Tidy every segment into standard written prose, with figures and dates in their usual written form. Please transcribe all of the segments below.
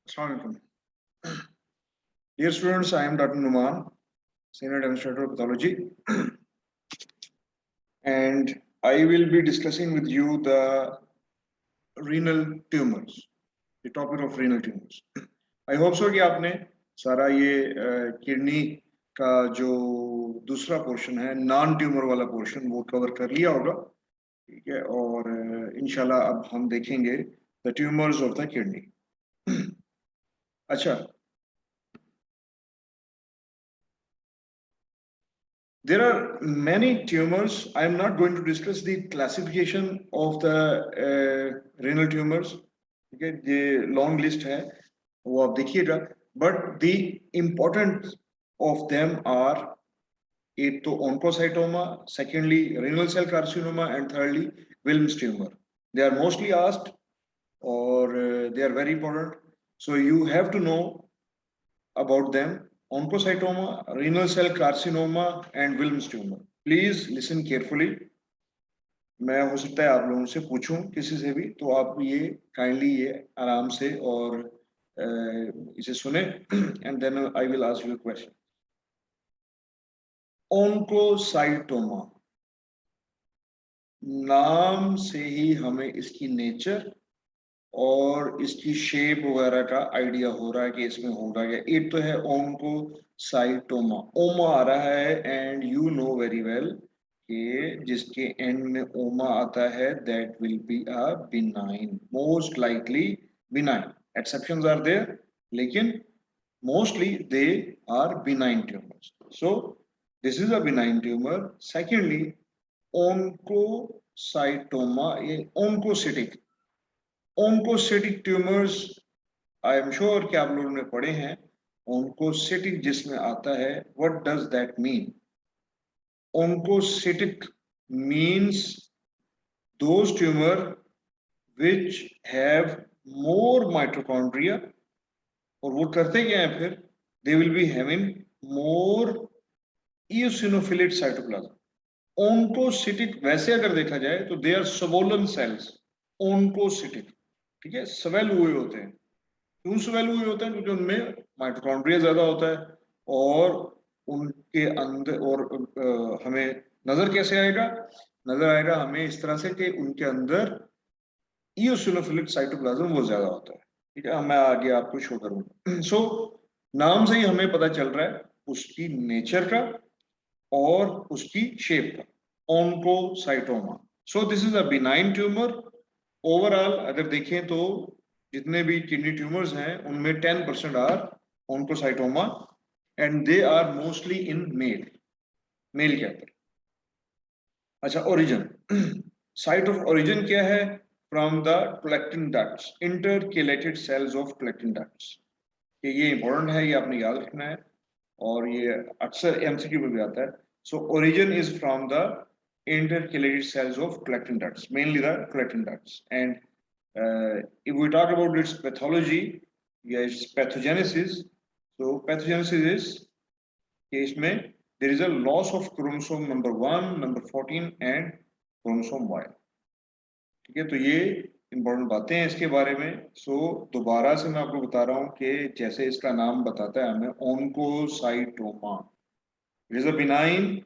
Assalamualaikum. Dear students, I am Dr. Numan, Senior Administrator of Pathology, and I will be discussing with you the renal tumors, the topic of renal tumors. I hope so कि आपने सारा ये kidney का जो दूसरा portion है non tumour वाला portion वो कवर कर लिया होगा, ठीक है। और इंशाल्लाह अब हम देखेंगे the tumours of the kidney. अच्छा, there are many tumors. I am not going to discuss the classification of the renal tumors. Okay, the long list है वो आप देखिएगा. But the important of them are एक तो oncocytoma, secondly renal cell carcinoma, and thirdly Wilms tumor. They are mostly asked, or they are very important. So you have to know about them: oncocytoma, renal cell carcinoma, and Wilms tumor. Please listen carefully. मैं हो सकता है आप लोगों से पूछूं किसी से भी, तो आप ये काइंडली ये आराम से और इसे सुने, and then I will ask you a question. Oncocytoma, नाम से ही हमें इसकी नेचर और इसकी शेप वगैरह का आइडिया हो रहा है कि इसमें होगा क्या. एक तो है ओंकोसाइटोमा, ओमा आ रहा है, and you know very well कि जिसके एंड में ओमा आता है that will be a benign, most likely benign. Exceptions are there, लेकिन mostly they are benign tumours. So this is a benign tumour. Secondly oncocytoma, ये oncocytic. Oncocytic tumours I am sure कि आप लोगों ने पढ़े हैं. ओंकोसिटिक जिसमें आता है, what does that mean? Oncocytic means those tumor which have more mitochondria. और वो करते क्या है फिर? They will be having more eosinophilic cytoplasm. ओंकोसिटिक वैसे अगर देखा जाए तो दे आर स्वोलन सेल्स. ओंकोसिटिक, ठीक है, स्वेल हुए होते हैं. क्यों स्वेल हुए होते हैं? क्योंकि उनमें माइटोकॉन्ड्रिया ज्यादा होता है, और उनके अंदर और हमें नजर कैसे आएगा? नजर आएगा हमें इस तरह से कि उनके अंदर इओसिनोफिलिक साइटोप्लाज्म वो ज्यादा होता है. ठीक है, मैं आगे आपको शो करूंगा. सो नाम से ही हमें पता चल रहा है उसकी नेचर का और उसकी शेप का. Oncocytoma. So this is a benign tumour. Overall अगर देखें तो जितने भी किडनी ट्यूमर्स हैं उनमें 10% are oncocytoma, and they are mostly in male. Male के अंदर. अच्छा, ओरिजिन. साइट ऑफ ओरिजिन क्या है? From the collecting ducts, intercalated cells of collecting ducts. ये इंपॉर्टेंट है, ये आपने याद रखना है, और ये अक्सर एमसीक्यू में भी आता है. So origin is from the intercalated cells of collecting ducts, mainly the collecting ducts. And if we talk about its pathology, yes, pathogenesis. So pathogenesis is case में there is a loss of chromosome number 1, number 14 and chromosome Y. ठीक है, तो ये important बातें हैं इसके बारे में. सो दोबारा से मैं आपको बता रहा हूँ कि जैसे इसका नाम बताता है हमें, oncocytoma. It is a benign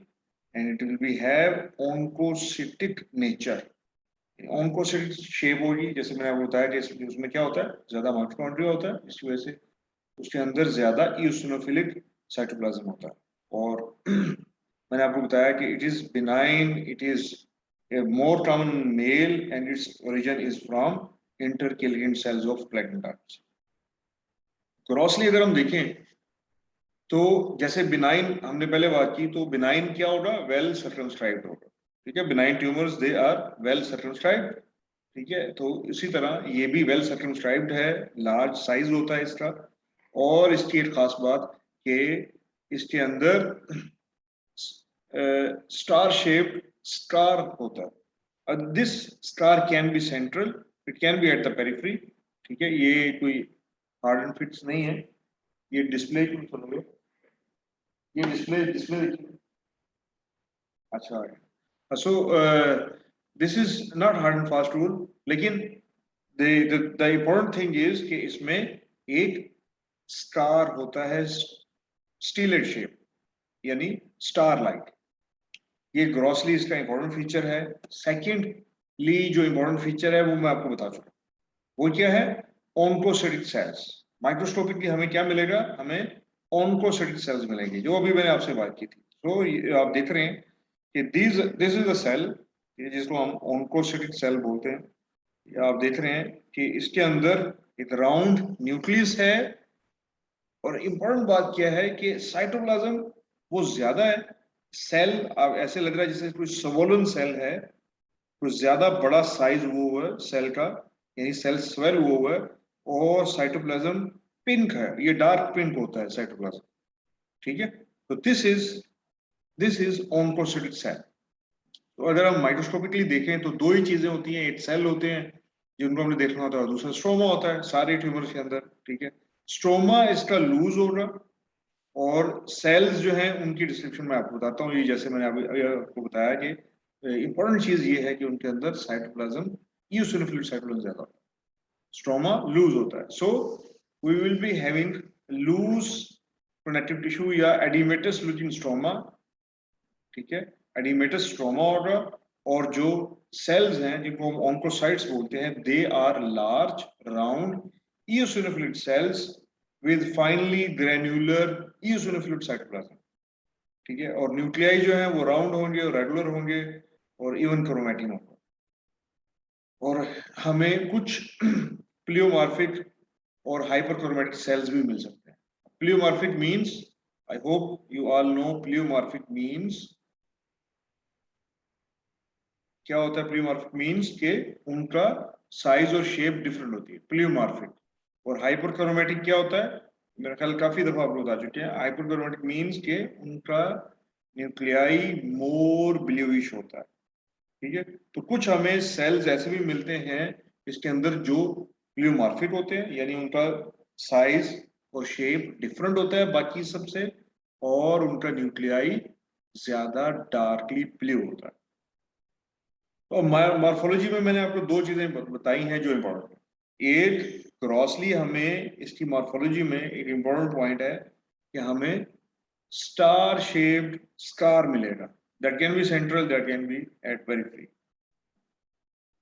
and it will be have oncocytic nature. oncocytic shape होगी, जैसे मैंने आपको बताया कि उसमें क्या होता है, ज्यादा माइटोकॉन्ड्रिया होता है, इसकी वजह से उसके अंदर ज्यादा इओसिनोफिलिक साइटोप्लाज्म होता है. और मैंने आपको बताया कि it is benign, it is more common male, and its origin is from intercalated cells of collecting ducts. Grossly अगर हम देखें तो जैसे बिनाइन हमने पहले बात की, तो बिनाइन क्या होगा, वेल सर्कमस्क्राइब्ड होगा, ठीक है। Benign tumours they are well circumscribed, ठीक है। तो इसी तरह ये भी वेल सर्कमस्क्राइब्ड है, लार्ज साइज होता है इसका, और इसकी एक खास बात कि इसके अंदर स्टार शेप्ड स्कार होता है। This scar can be central, it can be at the periphery, ठीक है। ये कोई हार्ड एंड फिक्स नहीं है, ये डिस्प्ले की सुनोगे, ये डिस्प्ले डिस्प्ले देखिए, अच्छा। सो this is not hard and fast rule, लेकिन द इम्पोर्टेंट थिंग इज कि इसमें एक स्टार होता है, स्टीलेट शेप, यानी स्टार लाइट। ये ग्रॉसली इसका इंपॉर्टेंट फीचर है। सेकेंडली जो इंपॉर्टेंट फीचर है वो मैं आपको बता चुका, वो क्या है, ऑन्कोसाइटिक सेल्स। माइक्रोस्कोपिकली हमें क्या मिलेगा, हमें ऑन्कोसाइटिक सेल्स मिलेंगे, जो अभी मैंने आपसे बात की थी। तो आप देख रहे हैं कि दिस इज अ सेल, जिसको हम ऑन्कोसाइटिक सेल बोलते हैं। ये आप देख रहे हैं कि इसके अंदर एक राउंड न्यूक्लियस है, और इंपॉर्टेंट बात क्या है कि साइटोप्लाज्म वो ज्यादा है। सेल अब ऐसे लग रहा है जैसे कोई स्वोलन सेल है, कुछ ज्यादा बड़ा साइज हुआ है सेल का, यानी सेल स्वेल हुआ है, और साइटोप्लाज्म पिंक है, ये डार्क पिंक होता है साइटोप्लाज्म, ठीक है। तो दिस इज ऑन्कोसाइटिक सेल। तो अगर हम माइक्रोस्कोपिकली देखें तो दो ही चीजें होती हैं, एक सेल होते हैं जिनको हमने देखना होता है, और दूसरा स्ट्रोमा होता है सारे ट्यूमर्स के अंदर, ठीक है। स्ट्रोमा इसका लूज होगा, और सेल्स जो हैं उनकी डिस्क्रिप्शन मैं आपको बताता हूँ। ये जैसे मैंने अभी आपको बताया कि इंपॉर्टेंट चीज ये है कि उनके अंदर साइटोप्लाज्म, ईओसिनोफिलिक साइटोप्लाज्म ज्यादा होता है, स्ट्रोमा लूज होता है। So we will be having loose connective tissue या एडिमेटस लुकिंग स्ट्रोमा, ठीक है। एडिमेटस स्ट्रोमा होगा, और जो सेल्स हैं जिनको हम ऑन्कोसाइट्स बोलते हैं, they are large round eosinophilic cells with finely granular eosinophilic cytoplasm, ठीक है। और न्यूक्लियाई जो है वो राउंड होंगे और रेगुलर होंगे, और इवन क्रोमैटिन होगा। और हमें कुछ प्लियोमार्फिक और हाइपरक्रोमैटिक सेल्स भी मिल सकते हैं। Pleomorphic means, I hope you all know, pleomorphic means क्या होता है, प्लियोमार्फिक मींस के उनका साइज और शेप डिफरेंट होती है, प्लियोमार्फिक। और हाइपरक्रोमैटिक क्या होता है, मेरा ख्याल काफी दफा आप लोग बता चुके हैं, हाइपरक्रोमैटिक मींस के उनका न्यूक्लियाई मोर ब्लूइश होता है, ठीक है। तो कुछ हमें सेल्स ऐसे भी मिलते हैं इसके अंदर जो प्लियोमार्फिक होते हैं, यानी उनका साइज और शेप डिफरेंट होता है बाकी सबसे, और उनका न्यूक्लियाई ज्यादा डार्कली ब्लू होता है। तो मॉर्फोलॉजी में मैंने आपको दो चीजें बताई हैं जो इम्पोर्टेंट है। एक, ग्रॉसली हमें इसकी मॉर्फोलॉजी में एक इम्पोर्टेंट पॉइंट है कि हमें स्टार शेप्ड स्कार मिलेगा, that can be central, that can be at periphery.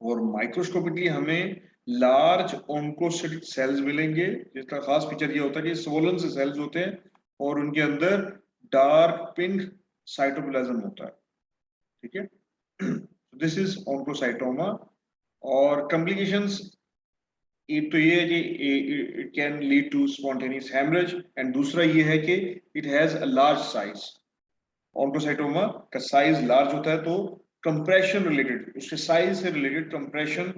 और माइक्रोस्कोपिकली हमें लार्ज ऑन्कोसाइटिक सेल्स मिलेंगे, जिसका खास फीचर ये होता है कि स्वोलन से सेल्स होते हैं, और उनके अंदर डार्क पिंक साइटोप्लाज्म होता है, ठीक है। This is oncocytoma. और कॉम्प्लिकेशंस, एक तो ये है कि it can lead to spontaneous haemorrhage, and दूसरा ये है कि it has a large size. Oncocytoma का साइज लार्ज होता है, तो कंप्रेशन रिलेटेड, उसके साइज से रिलेटेड, कंप्रेशन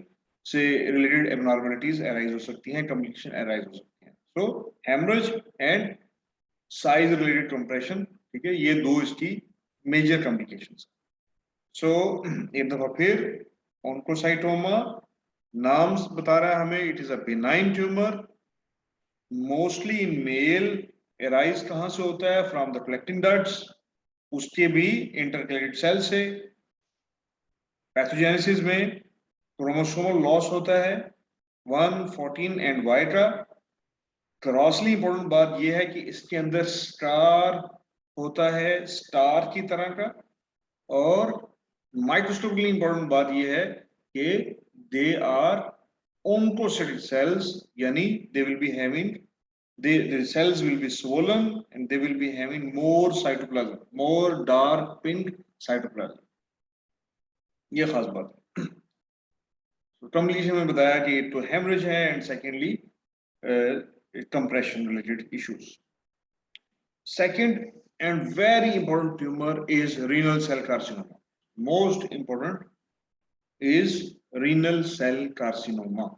से रिलेटेड एबनॉर्मलिटीज अराइज हो सकती हैं, कॉम्प्लिकेशन अराइज हो सकती हैं। So haemorrhage and size related compression, ठीक है, ये दो इसकी मेजर कॉम्प्लिकेशंस। सो एक दफा फिर, ऑन्कोसाइटोमा नाम बता रहा है हमें, it is a benign tumour, mostly in male. Arise कहां से होता है, फ्रॉम द कलेक्टिंग डक्ट्स, उसके भी इंटरकलेटेड सेल से। पैथोजेनेसिस में क्रोमोसोमल लॉस होता है 1, 14 एंड वाई का। क्रॉसली इंपॉर्टेंट बात यह है कि इसके अंदर स्टार होता है, स्टार की तरह का। और माइक्रोस्कोपिकली इंपॉर्टेंट बात यह है कि they are oncocytic cells, yani they will be having, the cells will be swollen and they will be having more cytoplasm, more dark pink cytoplasm. ये खास बात है। तो कॉम्प्लिकेशन में बताया कि तो हेमरेज है, and secondly compression related issues. Second and very important tumor is renal cell carcinoma. Most important is renal cell carcinoma.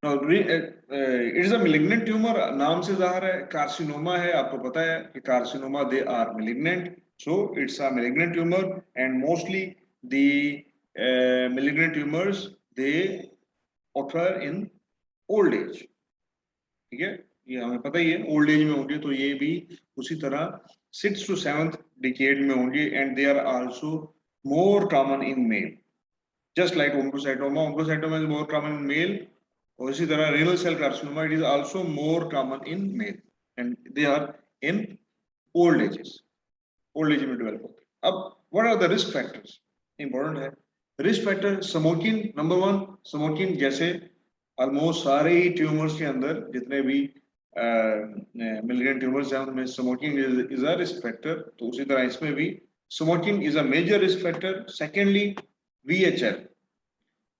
Now, it is a malignant tumor. नाम से ज़ाहिर है, carcinoma है, आपको पता है कि carcinoma they are malignant. So it's a malignant tumor, and mostly the malignant tumors they occur in old age. ठीक है, ये हमें पता ही है, ओल्ड एज में होंगे तो ये भी उसी तरह 6th to 7th decade में होंगे, and they are also more common in male, just like oncocytoma. Oncocytoma is more common in male, और इसी तरह renal cell carcinoma it is also more common in male, and they are in old ages, old age में develop होते हैं. अब what are the risk factors? Important है risk factor. Smoking number 1, smoking. जैसे almost सारे ही tumours के अंदर जितने भी मिलिग्रेंट ट्यूमर्स हैं उनमें smoking is a risk factor, तो उसी तरह इसमें भी smoking is a major risk factor. Secondly VHL,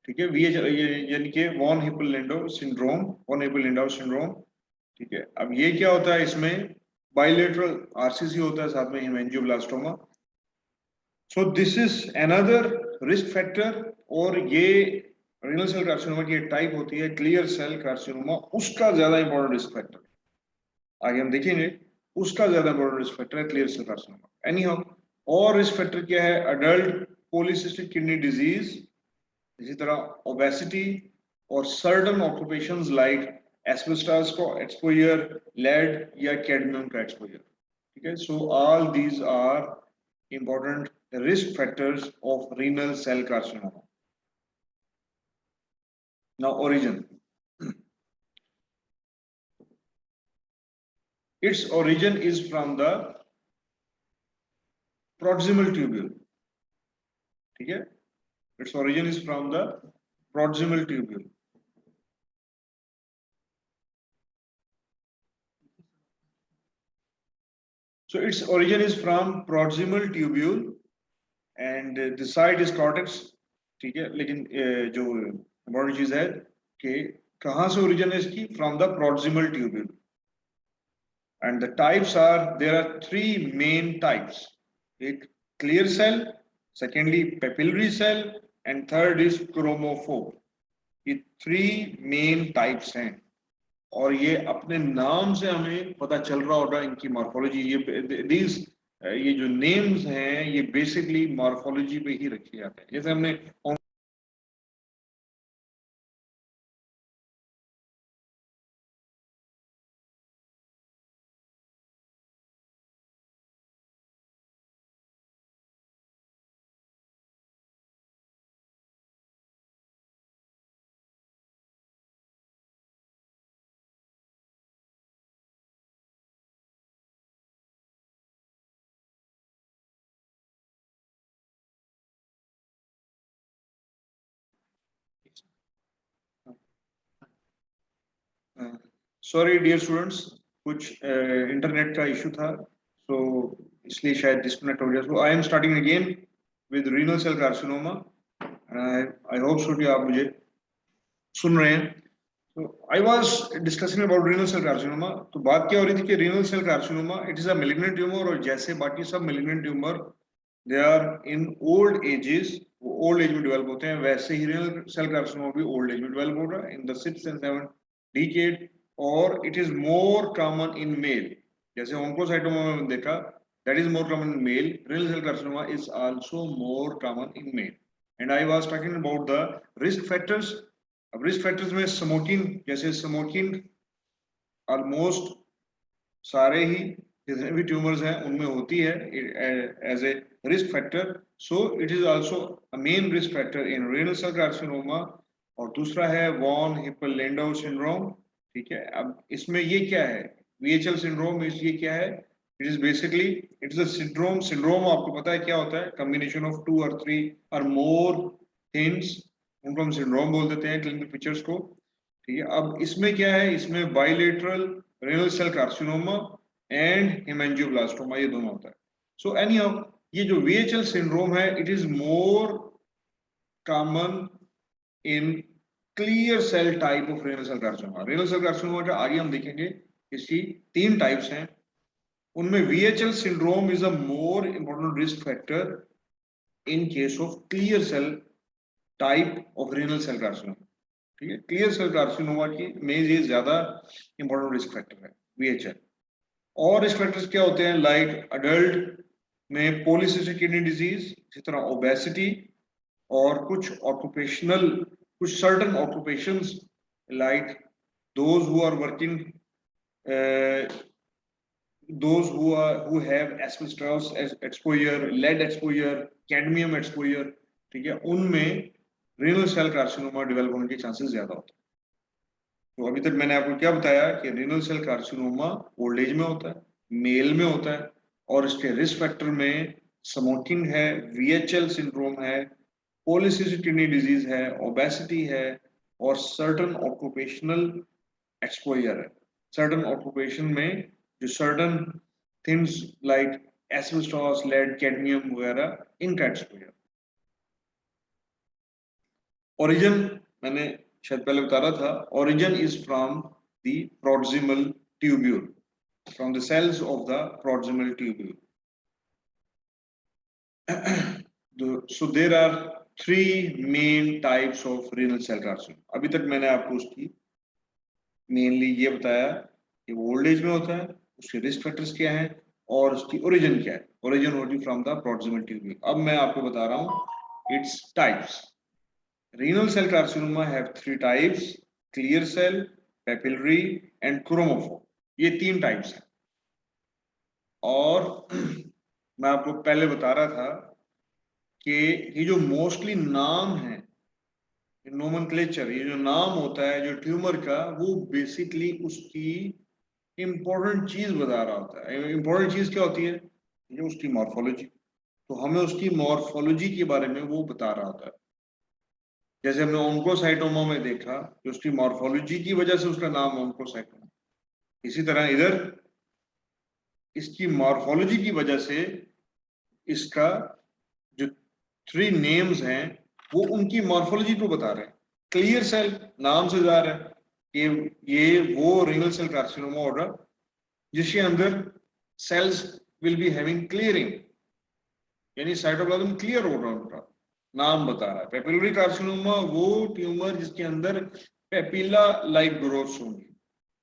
ठीक है, VHL यानी कि वॉन हिप्पल-लैंडौ सिंड्रोम, ठीक है. अब ये क्या होता है, इसमें बाइलेटरल RCC होता है, साथ में haemangioblastoma. So this is another risk factor. और ये renal cell carcinoma की एक टाइप होती है क्लियर सेल कार्सिनोमा, उसका ज्यादा इंपॉर्टेंट रिस्क फैक्टर आगे हम देखेंगे, उसका ज्यादा इंपॉर्टेंट रिस्क फैक्टर है clear cell carcinoma. Anyhow, और रिस्क फैक्टर क्या है, अडल्ट पॉलीसिस्टिक किडनी डिजीज, इसी तरह ओबेसिटी और सर्टन ऑक्यूपेशंस लाइक एस्बेस्टॉस को एक्सपोजर, लेड या कैडमियम का एक्सपोजर. ठीक है, so all these are important risk factors of renal cell carcinoma. Now origin. Its origin is from the proximal tubule. ठीक है, its origin is from the proximal tubule. So its origin is from proximal tubule and the site is cortex. ठीक है, लेकिन जो important चीज है कि कहां से origin है इसकी, from the proximal tubule. And the types are, there are 3 main types. एक clear cell, secondly papillary cell, and third is chromophobe. ये 3 main types हैं, और ये अपने नाम से हमें पता चल रहा होगा इनकी मॉर्फोलॉजी. ये जो नेम्स हैं ये बेसिकली मॉर्फोलॉजी पे ही रखे जाते हैं. जैसे हमने सॉरी डियर स्टूडेंट्स, कुछ इंटरनेट का इशू था, तो इसलिए शायद डिस्कनेक्ट हो गया. So I am starting again with renal cell carcinoma. I hope so कि आप मुझे सुन रहे हैं. तो I was discussing about renal cell carcinoma. तो बात क्या हो रही थी कि renal cell carcinoma it is a malignant tumour, और जैसे बाकी सब malignant tumour they are in old edges, वो ओल्ड एज में डेवलप होते हैं, वैसे ही रीनल सेल कार्सिनोमा भी ओल्ड एज में डेवलप हो रहा है in the 6th and 7th decade, और it is more common in male. जैसे oncocytoma में देखा, that is more common in male. Renal cell carcinoma is also more common in male. And I was talking about the risk factors. अब risk factors में smoking, जैसे smoking almost सारे ही जितने भी ट्यूमर्स हैं उनमें होती है as a risk factor. So it is also a main risk factor in renal cell carcinoma. और दूसरा है वॉन हिप्पल-लैंडौ सिंड्रोम. ठीक है, अब इसमें ये क्या है, VHL सिंड्रोम, ये क्या है, it is basically it is a syndrome आपको पता है क्या होता है, combination of 2 or 3 or more things, उनको हम सिंड्रोम बोल देते हैं क्लिनिकल फीचर्स को. ठीक है, अब इसमें क्या है, इसमें bilateral renal cell carcinoma and haemangioblastoma ये दोनों होता है. सो एनी हाउ, ये जो VHL सिंड्रोम है it is more common in clear cell type of renal cell carcinoma. Renal cell carcinoma जो आगे हम देखेंगे इसकी 3 टाइप्स हैं। उनमें VHL syndrome is a more important risk factor in case of clear cell type of renal cell carcinoma. ठीक है, clear cell carcinoma की में ये ज्यादा इंपॉर्टेंट रिस्क फैक्टर है VHL। और रिस्क फैक्टर्स क्या होते हैं? लाइक अडल्ट में पॉलीसिस्टिक किडनी डिजीज, इसी तरह ओबेसिटी, और कुछ certain occupations like those who are working, those who have asbestos exposure, lead exposure, cadmium exposure, ठीक है, उनमें रेनल सेल कार्सिनोमा डेवलप होने के चांसेस ज्यादा होते हैं। तो अभी तक मैंने आपको क्या बताया कि renal cell carcinoma old age में होता है, मेल में होता है, और इसके रिस्क फैक्टर में स्मोकिंग है, VHL सिंड्रोम है, पॉलीसिस्टिक किडनी डिजीज है, ओबेसिटी है, और सर्टन ऑक्यूपेशनल एक्सपोजर है। सर्टन ऑक्यूपेशन में जो certain things like asbestos, lead, cadmium वगैरह, इनका एक्सपोजर। ओरिजिन मैंने शायद पहले बता रहा था, origin is from the proximal tubule, from the cells of the proximal tubule. So there are 3 main types of renal cell carcinoma. अभी तक मैंने आपको उसकी मेनली ये बताया कि वो ओल्ड एज में होता है, उसके रिस्क फैक्टर्स क्या हैं और उसकी ओरिजिन क्या है। ओरिजिन होती फ्रॉम द प्रोक्सिमल ट्यूब्यूल। अब मैं आपको बता रहा हूं its types. Renal cell carcinoma have 3 types: clear cell, papillary and chromophore। ये 3 टाइप्स हैं। और मैं आपको पहले बता रहा था कि ये जो मोस्टली नाम है, नोमेनक्लेचर, ये जो नाम होता है जो ट्यूमर का, वो बेसिकली उसकी इंपॉर्टेंट चीज बता रहा होता है। इंपॉर्टेंट चीज क्या होती है? ये उसकी मॉर्फोलॉजी। तो हमें उसकी मॉर्फोलॉजी के बारे में वो बता रहा होता है। जैसे हमने ऑन्कोसाइटोमा में देखा कि उसकी मॉर्फोलॉजी की वजह से उसका नाम ऑन्कोसाइटोमा, इसी तरह इधर इसकी मॉर्फोलॉजी की वजह से इसका जो 3 नेम्स हैं वो उनकी मॉर्फोलॉजी को बता रहे हैं। क्लियर सेल नाम से जा रहा है कि ये वो रेनल सेल कार्सिनोमा होगा जिसके अंदर cells will be having clearing, यानी साइटोप्लाज्म क्लियर होगा, उनका नाम बता रहा है। पेपिलरी कार्सिनोमा वो ट्यूमर जिसके अंदर पेपिला लाइक ग्रोथ होंगी,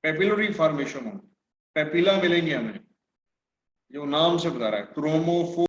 पेपिलरी फॉर्मेशन होंगी, पेपिला मिलेंगे हमें, जो नाम से बता रहा है। क्रोमोफोर